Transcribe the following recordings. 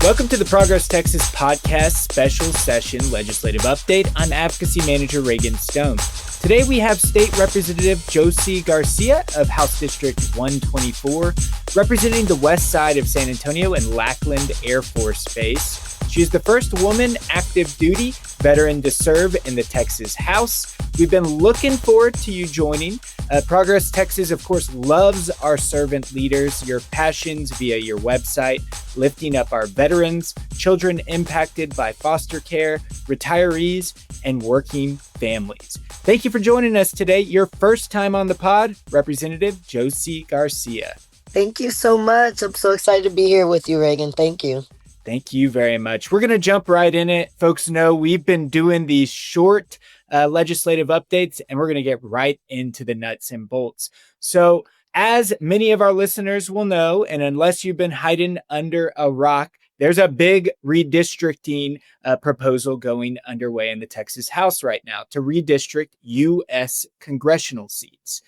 Welcome to the Progress Texas Podcast Special Session Legislative Update. I'm Advocacy Manager Reagan Stone. Today we have State Representative Josey Garcia of House District 124, representing the west side of San Antonio and Lackland Air Force Base. She is the first woman active duty veteran to serve in the Texas House. We've been looking forward to you joining. Progress Texas, of course, loves our servant leaders, your passions via your website, lifting up our veterans, children impacted by foster care, retirees, and working families. Thank you for joining us today. Your first time on the pod, Representative Josey Garcia. Thank you so much. I'm so excited to be here with you, Reagan. Thank you. Thank you very much. We're going to jump right in it. Folks know we've been doing these short legislative updates, and we're going to get right into the nuts and bolts. So as many of our listeners will know, and unless you've been hiding under a rock, there's a big redistricting proposal going underway in the Texas House right now to redistrict U.S. congressional seats.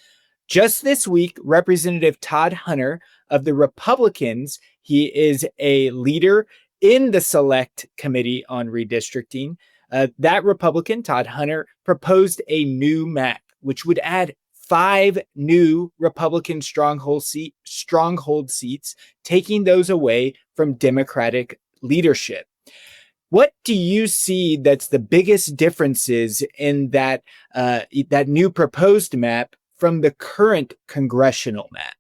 Just this week, Representative Todd Hunter of the Republicans, he is a leader in the Select Committee on Redistricting. That Republican, Todd Hunter, proposed a new map, which would add 5 new Republican stronghold seats, taking those away from Democratic leadership. What do you see that's the biggest differences in that new proposed map from the current congressional map?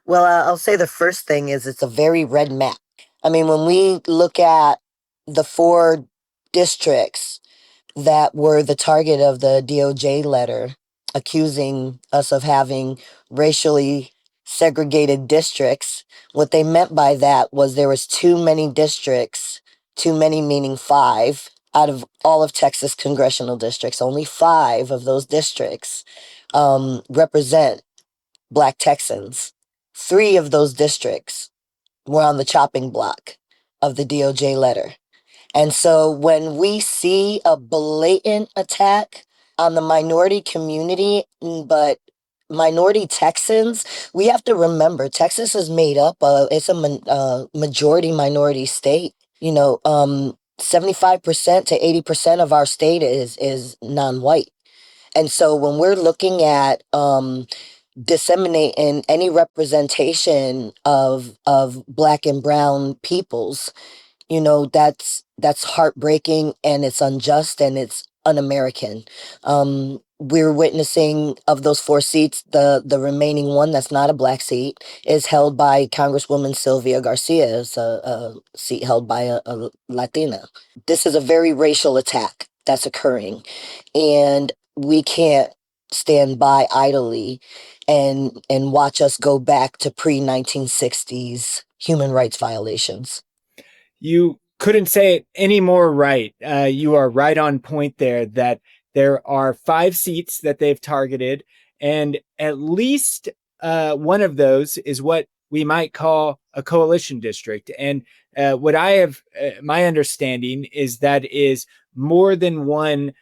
Well, I'll say the first thing is it's a very red map. I mean, when we look at the 4 districts that were the target of the DOJ letter accusing us of having racially segregated districts, what they meant by that was there was too many districts, too many meaning 5, out of all of Texas congressional districts. Only 5 of those districts represent Black Texans. 3 of those districts were on the chopping block of the DOJ letter. And so when we see a blatant attack on the minority community, but minority Texans, we have to remember Texas is made up of, it's a majority minority state. 75% to 80% of our state is non-white. And so when we're looking at disseminating any representation of Black and brown peoples, that's heartbreaking, and it's unjust, and it's un-American. We're witnessing, of those 4 seats, the remaining one that's not a Black seat is held by Congresswoman Josey Garcia. It's a seat held by a Latina. This is a very racial attack that's occurring, and we can't stand by idly and watch us go back to pre-1960s human rights violations. You couldn't say it any more right. You are right on point there that there are 5 seats that they've targeted, and at least one of those is what we might call a coalition district. And what I have, my understanding is that is more than one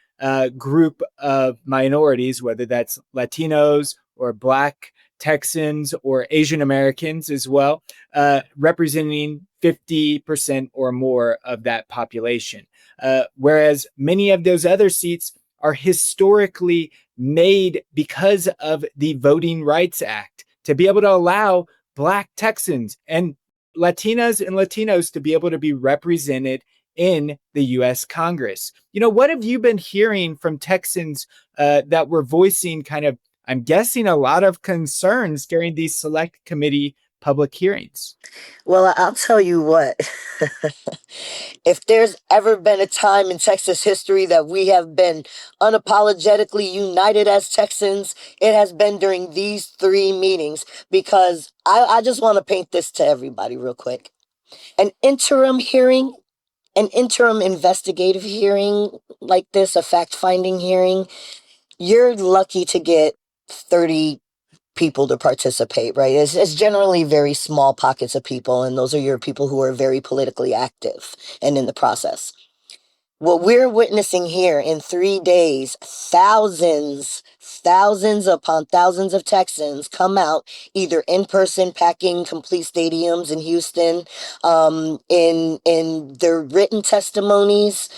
group of minorities, whether that's Latinos or Black Texans or Asian Americans as well, representing 50% or more of that population. Whereas many of those other seats are historically made because of the Voting Rights Act to be able to allow Black Texans and Latinas and Latinos to be able to be represented in the U.S. Congress. What have you been hearing from Texans that were voicing kind of, I'm guessing, a lot of concerns during these Select Committee public hearings? Well, I'll tell you what. If there's ever been a time in Texas history that we have been unapologetically united as Texans, it has been during these 3 meetings, because I just want to paint this to everybody real quick. An interim hearing, an interim investigative hearing like this, a fact-finding hearing, you're lucky to get 30 people to participate, right? It's generally very small pockets of people, and those are your people who are very politically active and in the process. What we're witnessing here in 3 days, thousands upon thousands of Texans come out either in person, packing complete stadiums in Houston, in their written testimonies.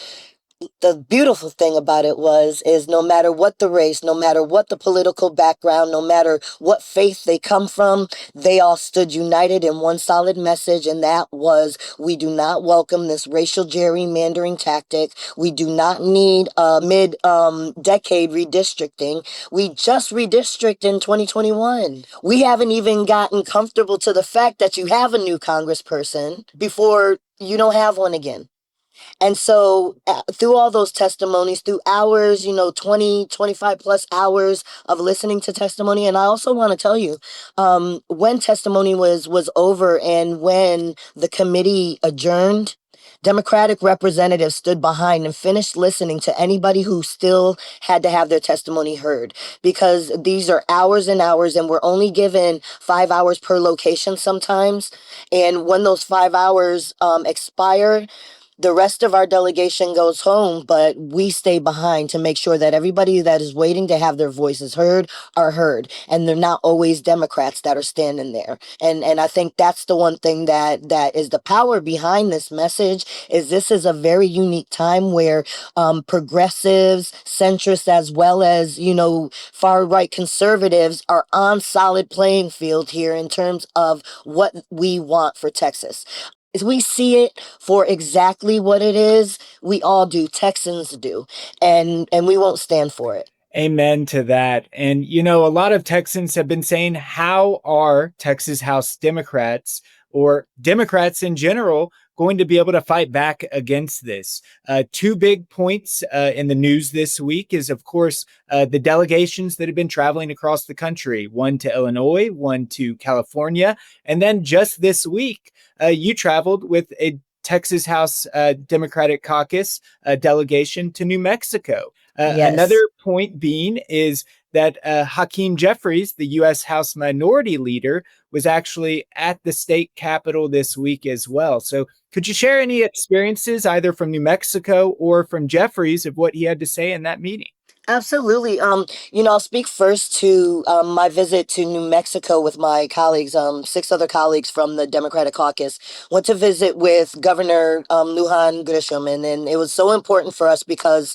The beautiful thing about it is no matter what the race, no matter what the political background, no matter what faith they come from, they all stood united in one solid message, and that was, we do not welcome this racial gerrymandering tactic. We do not need mid decade redistricting. We just redistrict in 2021. We haven't even gotten comfortable to the fact that you have a new congressperson before you don't have one again. And so, through all those testimonies, through hours, 20, 25 plus hours of listening to testimony. And I also want to tell you, when testimony was over and when the committee adjourned, Democratic representatives stood behind and finished listening to anybody who still had to have their testimony heard, because these are hours and hours, and we're only given 5 hours per location sometimes. And when those 5 hours expire, the rest of our delegation goes home, but we stay behind to make sure that everybody that is waiting to have their voices heard are heard. And they're not always Democrats that are standing there. And I think that's the one thing that is the power behind this message, is this is a very unique time where progressives, centrists, as well as, far right conservatives are on solid playing field here in terms of what we want for Texas. We see it for exactly what it is. We all do. Texans do. And we won't stand for it. Amen to that. And, a lot of Texans have been saying, how are Texas House Democrats or Democrats in general going to be able to fight back against this? Two big points in the news this week is, of course, the delegations that have been traveling across the country, one to Illinois, one to California. And then just this week, you traveled with a Texas House Democratic Caucus delegation to New Mexico. Another Yes. point being is that Hakeem Jeffries, the U.S. House Minority Leader, was actually at the state capitol this week as well. So could you share any experiences either from New Mexico or from Jeffries of what he had to say in that meeting? Absolutely. I'll speak first to my visit to New Mexico with my colleagues, six other colleagues from the Democratic Caucus. Went to visit with Governor Lujan Grisham, and it was so important for us because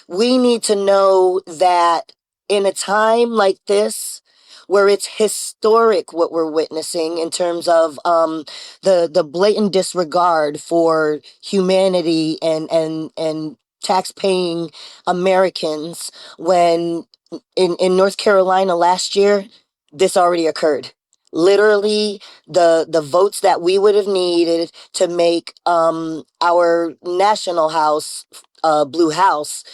we need to know that in a time like this, where it's historic what we're witnessing in terms of the blatant disregard for humanity and tax-paying Americans, when in North Carolina last year, this already occurred. Literally, the votes that we would have needed to make our national house, blue house,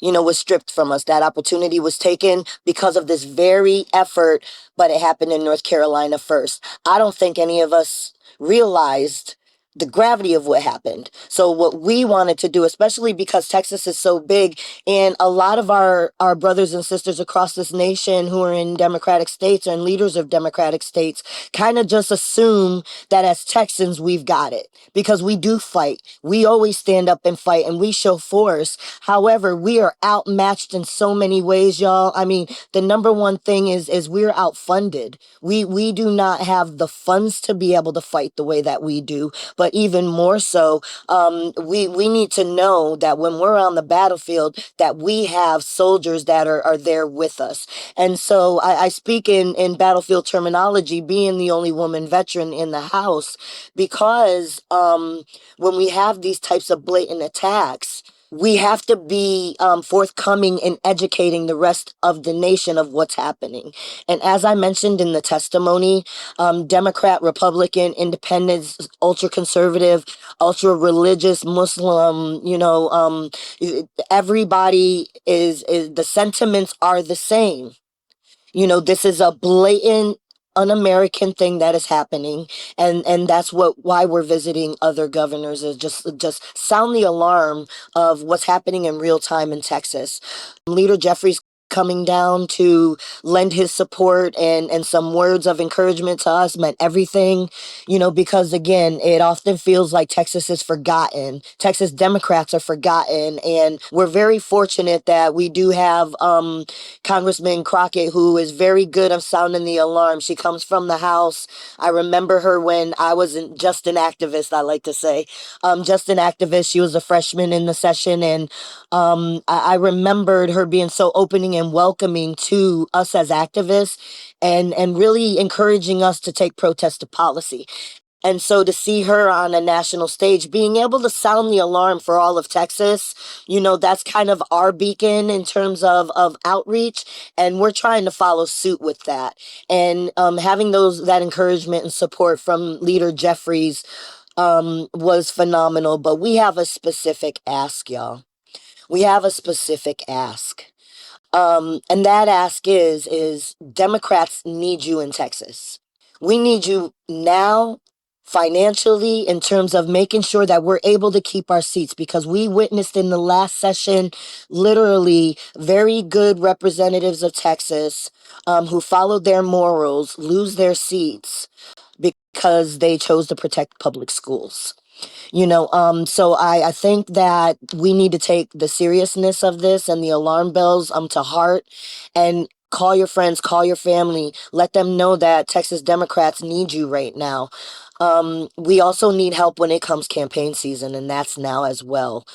was stripped from us. That opportunity was taken because of this very effort, but it happened in North Carolina first. I don't think any of us realized the gravity of what happened. So what we wanted to do, especially because Texas is so big, and a lot of our brothers and sisters across this nation who are in Democratic states and leaders of Democratic states kind of just assume that as Texans, we've got it, because we do fight. We always stand up and fight, and we show force. However, we are outmatched in so many ways, y'all. I mean, the number one thing is we're outfunded. We do not have the funds to be able to fight the way that we do. But even more so, we need to know that when we're on the battlefield, that we have soldiers that are there with us. And so I speak in battlefield terminology, being the only woman veteran in the house, because when we have these types of blatant attacks, we have to be forthcoming in educating the rest of the nation of what's happening. And as I mentioned in the testimony, Democrat, Republican, Independents, ultra conservative, ultra religious, Muslim, everybody is the sentiments are the same. This is a blatant un-American thing that is happening, and that's why we're visiting other governors, is just sound the alarm of what's happening in real time in Texas. Leader Jeffries coming down to lend his support and some words of encouragement to us meant everything, because again, it often feels like Texas is forgotten. Texas Democrats are forgotten. And we're very fortunate that we do have Congressman Crockett, who is very good of sounding the alarm. She comes from the House. I remember her when I wasn't just an activist, I like to say. Just an activist. She was a freshman in the session. And I remembered her being so opening and welcoming to us as activists and really encouraging us to take protest to policy. And so to see her on a national stage, being able to sound the alarm for all of Texas, that's kind of our beacon in terms of outreach. And we're trying to follow suit with that. And having that encouragement and support from Leader Jeffries was phenomenal. But we have a specific ask, y'all. We have a specific ask. And that ask is Democrats need you in Texas. We need you now financially in terms of making sure that we're able to keep our seats, because we witnessed in the last session literally very good representatives of Texas who followed their morals lose their seats because they chose to protect public schools. So I think that we need to take the seriousness of this and the alarm bells to heart, and call your friends, call your family, let them know that Texas Democrats need you right now. We also need help when it comes campaign season, and that's now as well.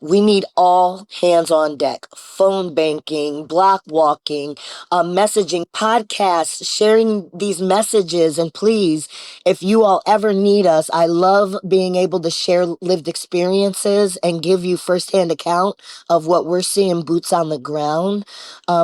We need all hands on deck: phone banking, block walking, messaging, podcasts, sharing these messages. And please, if you all ever need us, I love being able to share lived experiences and give you firsthand account of what we're seeing boots on the ground,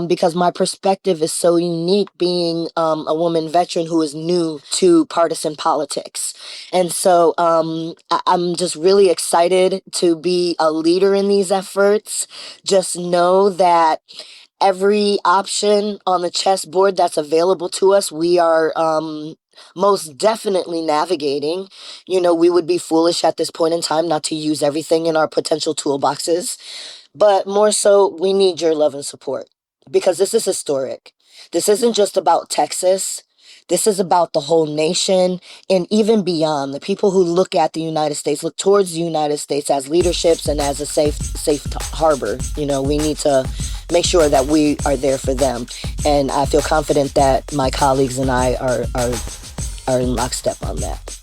because my perspective is so unique, being a woman veteran who is new to partisan politics. And so I'm just really excited to be a leader in these efforts. Just know that every option on the chessboard that's available to us, we are most definitely navigating. We would be foolish at this point in time not to use everything in our potential toolboxes. But more so, we need your love and support, because this is historic. This isn't just about Texas. This is about the whole nation and even beyond. The people who look at the United States, look towards the United States as leaderships and as a safe harbor. We need to make sure that we are there for them. And I feel confident that my colleagues and I are in lockstep on that.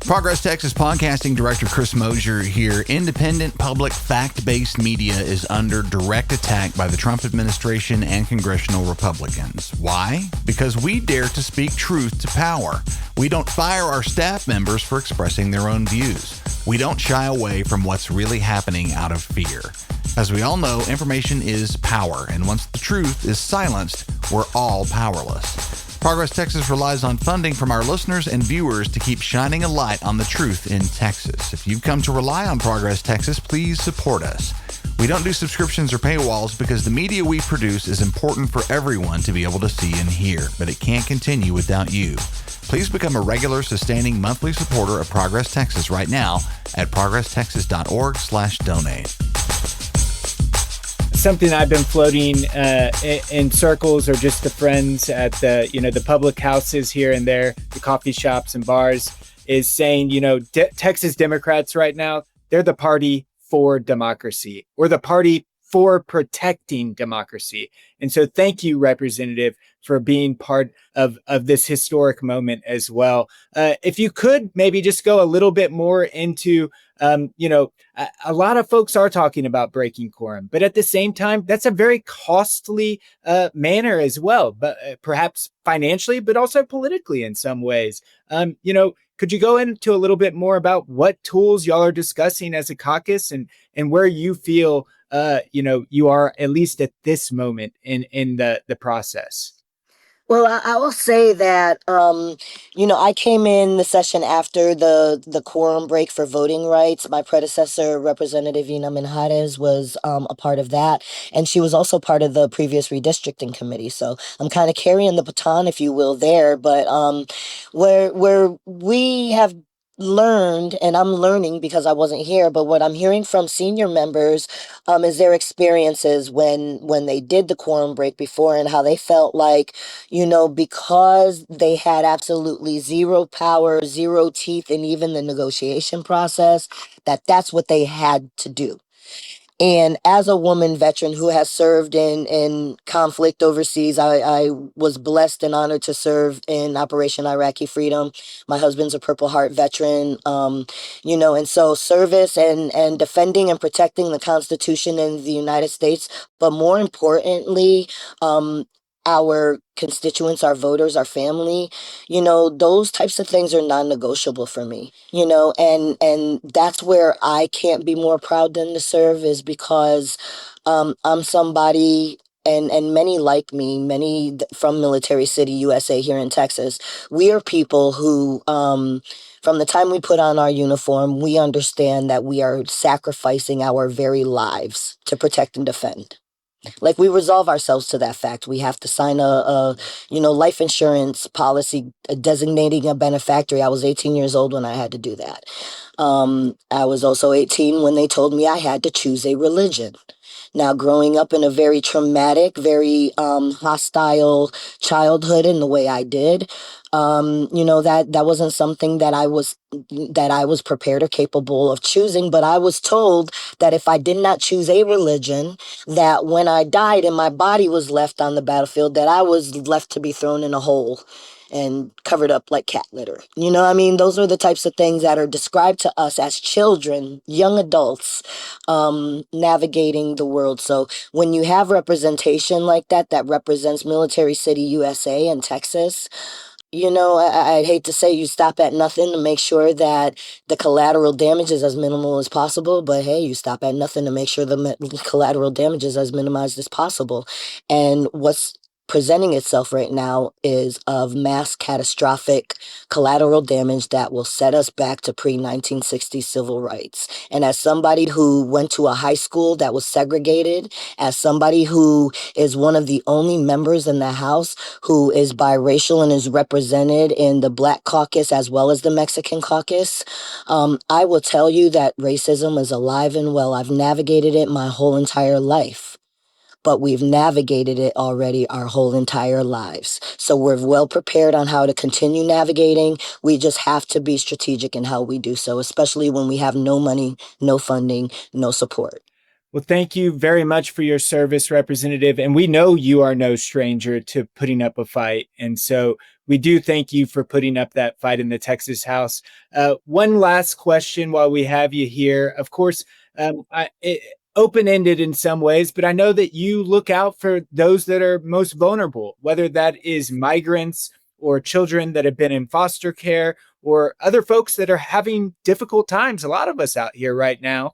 Progress Texas podcasting director Chris Mosier here. Independent, public, fact-based media is under direct attack by the Trump administration and congressional Republicans. Why? Because we dare to speak truth to power. We don't fire our staff members for expressing their own views. We don't shy away from what's really happening out of fear. As we all know, information is power, and once the truth is silenced, we're all powerless. Progress Texas relies on funding from our listeners and viewers to keep shining a light on the truth in Texas. If you've come to rely on Progress Texas, please support us. We don't do subscriptions or paywalls because the media we produce is important for everyone to be able to see and hear, but it can't continue without you. Please become a regular, sustaining monthly supporter of Progress Texas right now at progresstexas.org/donate. Something I've been floating in circles, or just to friends at the public houses here and there, the coffee shops and bars, is saying, Texas Democrats right now, they're the party for democracy, or the party for protecting democracy. And so thank you, Representative, for being part of this historic moment as well. If you could maybe just go a little bit more into, a lot of folks are talking about breaking quorum, but at the same time, that's a very costly manner as well, but perhaps financially, but also politically in some ways. Could you go into a little bit more about what tools y'all are discussing as a caucus, and where you feel you are, at least at this moment in the process? Well, I will say that, I came in the session after the quorum break for voting rights. My predecessor, Representative Ina Minjares, was a part of that. And she was also part of the previous redistricting committee. So I'm kind of carrying the baton, if you will, there. But where we have learned, and I'm learning because I wasn't here, but what I'm hearing from senior members is their experiences when they did the quorum break before, and how they felt like, because they had absolutely zero power, zero teeth in even the negotiation process, that's what they had to do. And as a woman veteran who has served in conflict overseas, I was blessed and honored to serve in Operation Iraqi Freedom. My husband's a Purple Heart veteran, and so service and defending and protecting the Constitution in the United States, but more importantly, our constituents, our voters, our family, those types of things are non-negotiable for me, and that's where I can't be more proud than to serve, is because I'm somebody, and many like me, from Military City, USA, here in Texas, we are people who, from the time we put on our uniform, we understand that we are sacrificing our very lives to protect and defend. Like, we resolve ourselves to that fact. We have to sign a life insurance policy designating a benefactor. I was 18 years old when I had to do that. I was also 18 when they told me I had to choose a religion. Now, growing up in a very traumatic, very hostile childhood in the way I did, that wasn't something that I was prepared or capable of choosing. But I was told that if I did not choose a religion, that when I died and my body was left on the battlefield, that I was left to be thrown in a hole and covered up like cat litter. I mean? Those are the types of things that are described to us as children, young adults, navigating the world. So when you have representation like that represents Military City, USA, and Texas, I'd hate to say you stop at nothing to make sure that the collateral damage is as minimal as possible, but hey, you stop at nothing to make sure the collateral damage is as minimized as possible. And what's presenting itself right now is of mass catastrophic collateral damage that will set us back to pre-1960 civil rights. And as somebody who went to a high school that was segregated, as somebody who is one of the only members in the House who is biracial and is represented in the Black Caucus as well as the Mexican Caucus, I will tell you that racism is alive and well. I've navigated it my whole entire life, but we've navigated it already our whole entire lives. So we're well prepared on how to continue navigating. We just have to be strategic in how we do so, especially when we have no money, no funding, no support. Well, thank you very much for your service, Representative. And we know you are no stranger to putting up a fight. And so we do thank you for putting up that fight in the Texas House. One last question while we have you here. Of course, open-ended in some ways, but I know that you look out for those that are most vulnerable, whether that is migrants or children that have been in foster care or other folks that are having difficult times. A lot of us out here right now.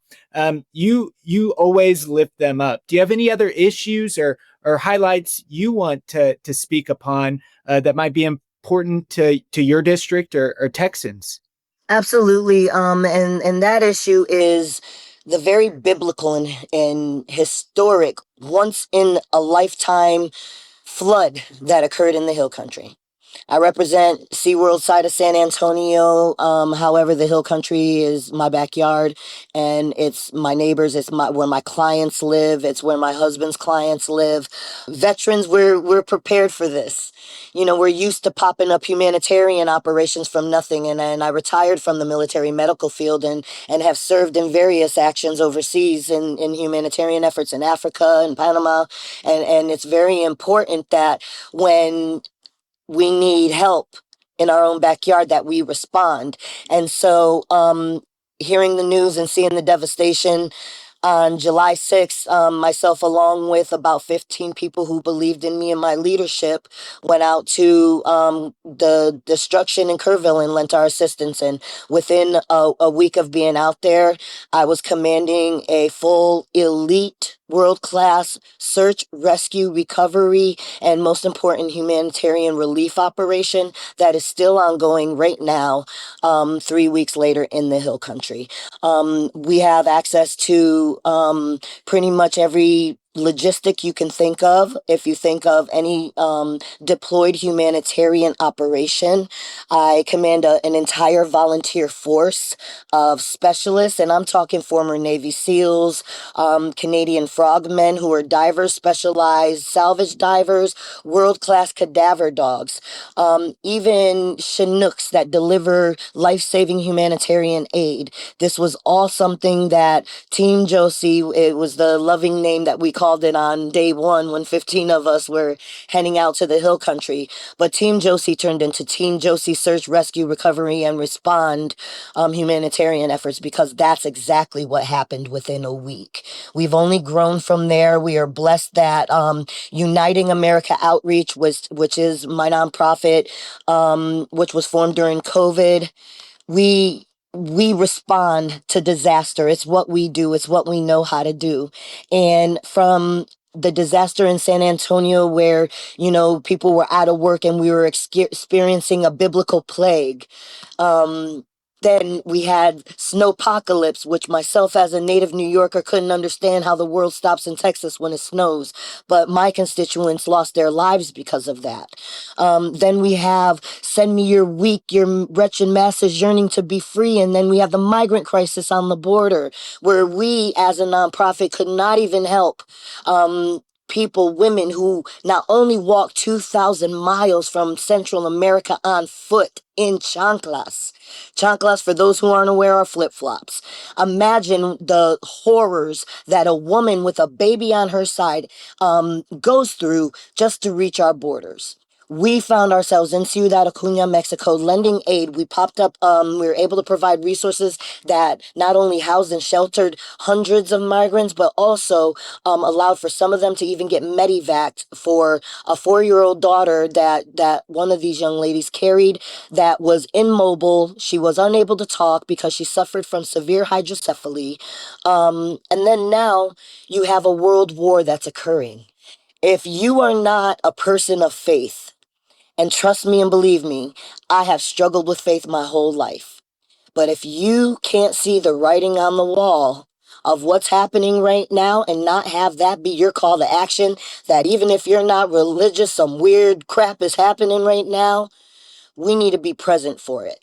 You always lift them up. Do you have any other issues or highlights you want to speak upon that might be important to your district or Texans? Absolutely. And that issue is the very biblical and historic, once in a lifetime flood that occurred in the Hill Country. I represent SeaWorld side of San Antonio. However, the Hill Country is my backyard, and it's my neighbors. It's where my clients live. It's where my husband's clients live. Veterans, we're prepared for this. We're used to popping up humanitarian operations from nothing, and I retired from the military medical field and have served in various actions overseas in humanitarian efforts in Africa and Panama, and it's very important that when we need help in our own backyard that we respond. And so hearing the news and seeing the devastation on July 6th, myself, along with about 15 people who believed in me and my leadership, went out to the destruction in Kerrville and lent our assistance. And within a week of being out there, I was commanding a full elite world-class search, rescue, recovery, and most important, humanitarian relief operation that is still ongoing right now, 3 weeks later in the Hill Country. We have access to pretty much every logistic you can think of. If you think of any deployed humanitarian operation, I command an entire volunteer force of specialists, and I'm talking former Navy SEALs, Canadian frogmen who are divers, specialized salvage divers, world-class cadaver dogs, even Chinooks that deliver life-saving humanitarian aid. This was all something that Team Josey, it was the loving name that we called it on day one when 15 of us were heading out to the hill country. But Team Josey turned into Team Josey Search, Rescue, Recovery, and Respond humanitarian efforts, because that's exactly what happened within a week. We've only grown from there. We are blessed that Uniting America Outreach, which is my nonprofit, which was formed during COVID, we respond to disaster. It's what we do. It's what we know how to do. And from the disaster in San Antonio, where, people were out of work and we were experiencing a biblical plague, then we had snowpocalypse, which myself as a native New Yorker couldn't understand how the world stops in Texas when it snows. But my constituents lost their lives because of that. Then we have Send Me Your Weak, Your Wretched Masses Yearning to Be Free. And then we have the migrant crisis on the border, where we as a nonprofit could not even help people, women who not only walked 2,000 miles from Central America on foot in chanclas. Chanclas, for those who aren't aware, are flip-flops. Imagine the horrors that a woman with a baby on her side goes through just to reach our borders. We found ourselves in Ciudad Acuña, Mexico, lending aid. We popped up, we were able to provide resources that not only housed and sheltered hundreds of migrants, but also allowed for some of them to even get medevaced for a 4-year-old daughter that one of these young ladies carried, that was immobile. She was unable to talk because she suffered from severe hydrocephaly. And then now you have a world war that's occurring. If you are not a person of faith, and trust me and believe me, I have struggled with faith my whole life. But if you can't see the writing on the wall of what's happening right now and not have that be your call to action, that even if you're not religious, some weird crap is happening right now, we need to be present for it.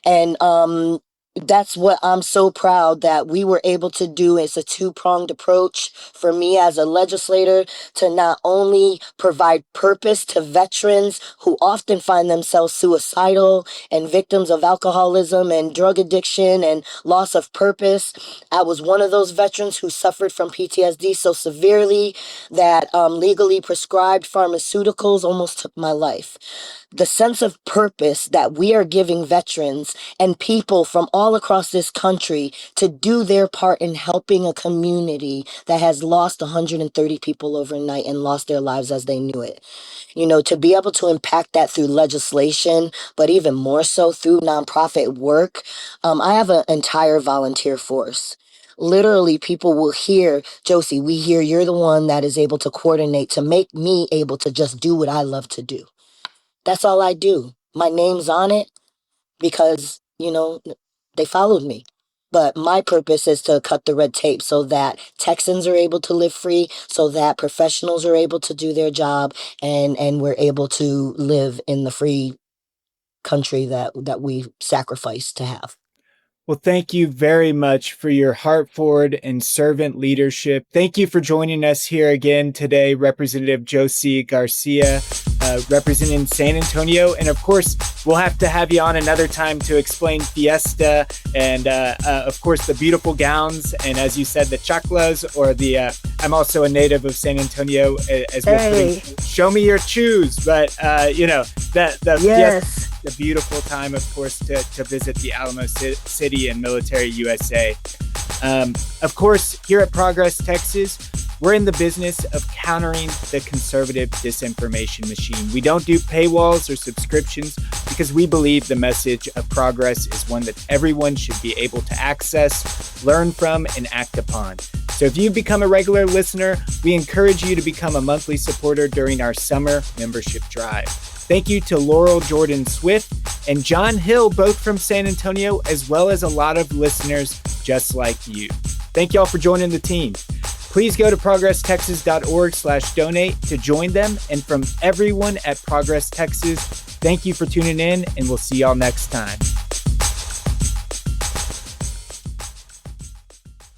And that's what I'm so proud that we were able to do. It's a two-pronged approach for me as a legislator, to not only provide purpose to veterans who often find themselves suicidal and victims of alcoholism and drug addiction and loss of purpose. I was one of those veterans who suffered from PTSD so severely that legally prescribed pharmaceuticals almost took my life. The sense of purpose that we are giving veterans and people from all across this country to do their part in helping a community that has lost 130 people overnight and lost their lives as they knew it. To be able to impact that through legislation, but even more so through nonprofit work. I have an entire volunteer force. Literally, people will hear, Josey, we hear you're the one that is able to coordinate to make me able to just do what I love to do. That's all I do. My name's on it because, they followed me. But my purpose is to cut the red tape so that Texans are able to live free, so that professionals are able to do their job, and we're able to live in the free country that we sacrificed to have. Well, thank you very much for your heart forward and servant leadership. Thank you for joining us here again today, Representative Josey Garcia, representing San Antonio. And of course, we'll have to have you on another time to explain Fiesta and, of course, the beautiful gowns. And as you said, the chaclas, or I'm also a native of San Antonio as well. Hey. Show me your shoes. But, the Yes. Fiesta, the beautiful time, of course, to visit the Alamo City and Military USA. Of course, here at Progress Texas, we're in the business of countering the conservative disinformation machine. We don't do paywalls or subscriptions because we believe the message of Progress is one that everyone should be able to access, learn from, and act upon. So if you've become a regular listener, we encourage you to become a monthly supporter during our summer membership drive. Thank you to Laurel Jordan Swift and John Hill, both from San Antonio, as well as a lot of listeners just like you. Thank y'all for joining the team. Please go to progresstexas.org/donate to join them. And from everyone at Progress Texas, thank you for tuning in, and we'll see y'all next time.